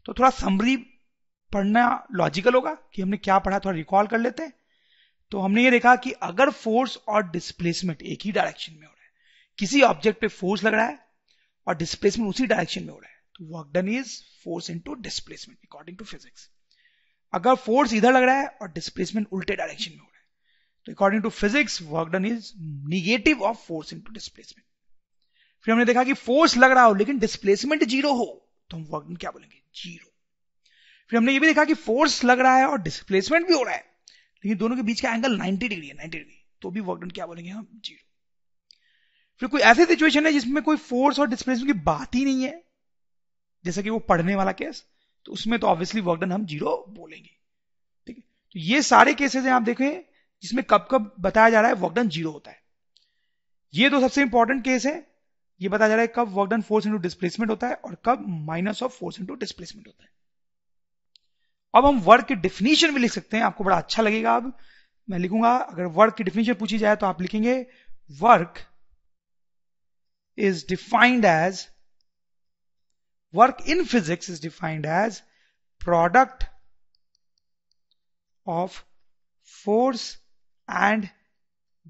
तो थोड़ा समरी पढ़ना लॉजिकल होगा कि हमने क्या पढ़ा, थोड़ा रिकॉल कर लेते हैं। तो हमने ये देखा कि अगर फोर्स और डिस्प्लेसमेंट एक ही डायरेक्शन में हो रहा है, किसी ऑब्जेक्ट पे फोर्स लग रहा है और डिस्प्लेसमेंट उसी डायरेक्शन में हो रहा है, तो work done is force into displacement according to physics. अगर फोर्स इधर लग रहा है और डिस्प्लेसमेंट उल्टे डायरेक्शन में हो रहा है, तो according to physics work done is negative of force into displacement. फिर हमने देखा कि फोर्स लग रहा हो लेकिन डिस्प्लेसमेंट जीरो हो, तो हम वर्क डन क्या बोलेंगे, जीरो। फिर हमने ये भी देखा कि फोर्स लग रहा है और डिस्प्लेसमेंट भी हो रहा है, लेकिन दोनों के बीच का एंगल 90 डिग्री है, 90 डिग्री, तो भी वर्क डन क्या बोलेंगे हम, जीरो। फिर कोई ऐसी सिचुएशन है जिसमें कोई फोर्स और डिस्प्लेसमेंट की बात ही नहीं है, जैसा कि वो पढ़ने वाला केस, तो उसमें तो ऑब्वियसली वर्क डन हम जीरो बोलेंगे। ठीक है, तो ये सारे केसेस हैं आप देखें जिसमें कब कब बताया जा रहा है वर्क डन जीरो होता है। ये दो सबसे इंपॉर्टेंट केस है, ये बताया जा रहा है कब work done force into displacement होता है और कब minus of force into displacement होता है। अब हम वर्क की डेफिनेशन भी लिख सकते हैं, आपको बड़ा अच्छा लगेगा। अब मैं लिखूंगा, अगर वर्क की डेफिनेशन पूछी जाए तो आप लिखेंगे work is defined as, work in physics is defined as product of force and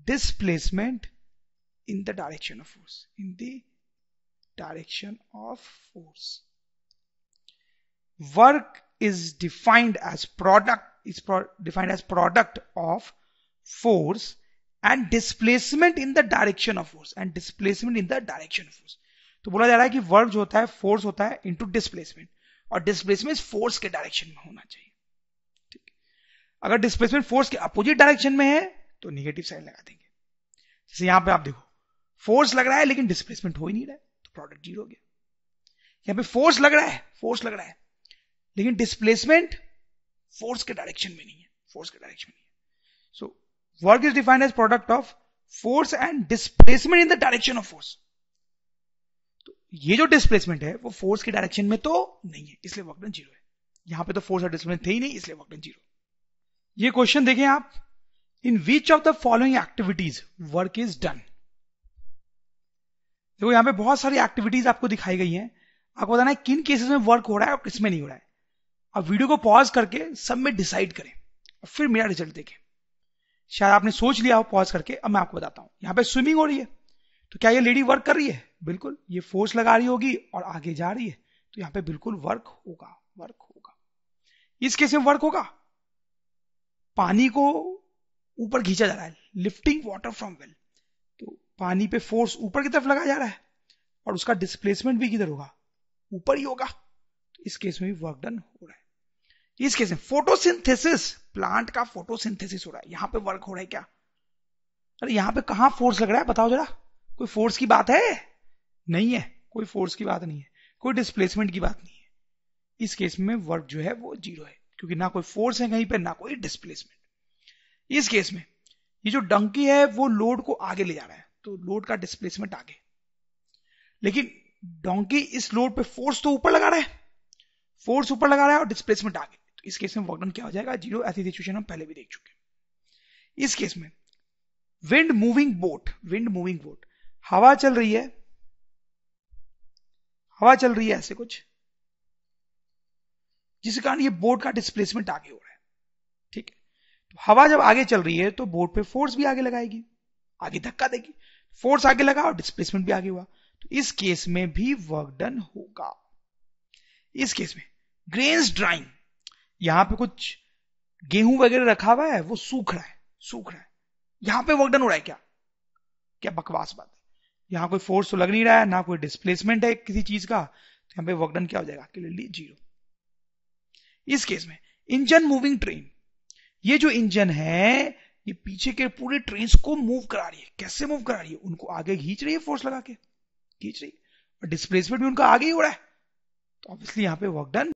displacement in the direction of force, in the direction of force. Work is defined as defined as product of force and displacement in the direction of force, and displacement in the direction of force. तो बोला जा रहा है कि work जो होता है force होता है इनटू डिस्प्लेसमेंट, और डिस्प्लेसमेंट फोर्स के डायरेक्शन में होना चाहिए। ठीक है, अगर डिस्प्लेसमेंट फोर्स के अपोजिट डायरेक्शन में है तो नेगेटिव साइन लगा देंगे। जैसे यहां पे आप देखो फोर्स लग रहा है लेकिन डिस्प्लेसमेंट हो ही नहीं रहा है, तो प्रोडक्ट जीरो हो गया। यहां पे फोर्स लग रहा है लेकिन डिस्प्लेसमेंट फोर्स के डायरेक्शन में नहीं है, फोर्स के डायरेक्शन में नहीं है। So work is defined as product of force and displacement in the direction of force. तो ये जो डिस्प्लेसमेंट है वो फोर्स के डायरेक्शन में तो नहीं है, इसलिए वर्क डन जीरो है। यहां पे तो फोर्स और डिस्प्लेसमेंट थे ही नहीं, इसलिए वर्क डन जीरो। ये क्वेश्चन देखें आप, in which of the following activities work is done. देखो यहां पे बहुत सारी एक्टिविटीज आपको दिखाई गई हैं, आपको बताना है किन केसेस में वर्क हो रहा है और किसमें नहीं हो रहा है। अब वीडियो को पॉज करके सब में डिसाइड करें और फिर मेरा रिजल्ट देखें। शायद आपने सोच लिया हो पॉज करके, अब मैं आपको बताता हूं। यहां पे स्विमिंग हो रही है, तो क्या ये लेडी वर्क कर रही है, बिल्कुल। ये फोर्स लगा रही होगी और आगे जा रही है, तो यहां पे बिल्कुल वर्क होगा, वर्क होगा। इस केस में वर्क होगा, पानी को ऊपर खींचा जा रहा है, लिफ्टिंग वाटर फ्रॉम वेल, तो पानी पे फोर्स ऊपर की तरफ लगाया जा रहा है और उसका डिस्प्लेसमेंट भी किधर होगा, ऊपर ही होगा, तो इस केस में भी वर्क डन हो रहा है। इस केस में फोटोसिंथेसिस, प्लांट का फोटोसिंथेसिस हो रहा है, यहां पे वर्क हो रहा है क्या, अरे यहां पे कहां फोर्स लग रहा है बताओ जरा, कोई फोर्स की बात है, नहीं है, कोई फोर्स की बात नहीं है, कोई डिस्प्लेसमेंट की बात नहीं है। इस केस में वर्क जो है वो जीरो है, क्योंकि ना कोई फोर्स है कहीं पे, ना कोई डिस्प्लेसमेंट। इस केस में ये जो डंकी है वो लोड को आगे ले जा रहा है, तो लोड का डिस्प्लेसमेंट आगे, लेकिन डंकी इस लोड पे फोर्स तो ऊपर लगा रहा है, फोर्स ऊपर लगा रहा है और डिस्प्लेसमेंट आगे, तो इस केस में वर्क डन क्या हो जाएगा, जीरो। ऐसी सिचुएशन हम पहले भी देख चुके। इस केस में wind moving boat, wind moving boat, हवा चल रही है, हवा चल रही है ऐसे कुछ, जिस कारण ये बोट का डिस्प्लेसमेंट आगे हो रहा है। ठीक है, तो हवा जब आगे चल रही है तो बोट पे फोर्स भी आगे लगाएगी, आगे धक्का देगी, फोर्स आगे लगा और डिस्प्लेसमेंट भी आगे हुआ, तो इस केस में भी वर्क डन होगा। इस केस में ग्रेन्स ड्राइंग, यहां पे कुछ गेहूं वगैरह रखा हुआ है, वो सूख रहा है, सूख रहा है, यहां पे वर्क डन हो रहा है क्या, क्या बकवास बात है। यहां कोई फोर्स तो लग नहीं रहा है, ना कोई डिस्प्लेसमेंट है किसी चीज का, तो यहां पे वर्क डन क्या हो जाएगा, क्लियरली जीरो। इस केस में इंजन मूविंग ट्रेन, ये जो इंजन है ये पीछे के पूरे ट्रेन को मूव करा रही है, कैसे मूव करा रही है, उनको आगे खींच रही है, फोर्स लगा के खींच रही है, और डिस्प्लेसमेंट भी उनका आगे ही हो रहा है, तो ऑब्वियसली यहां पे वर्क डन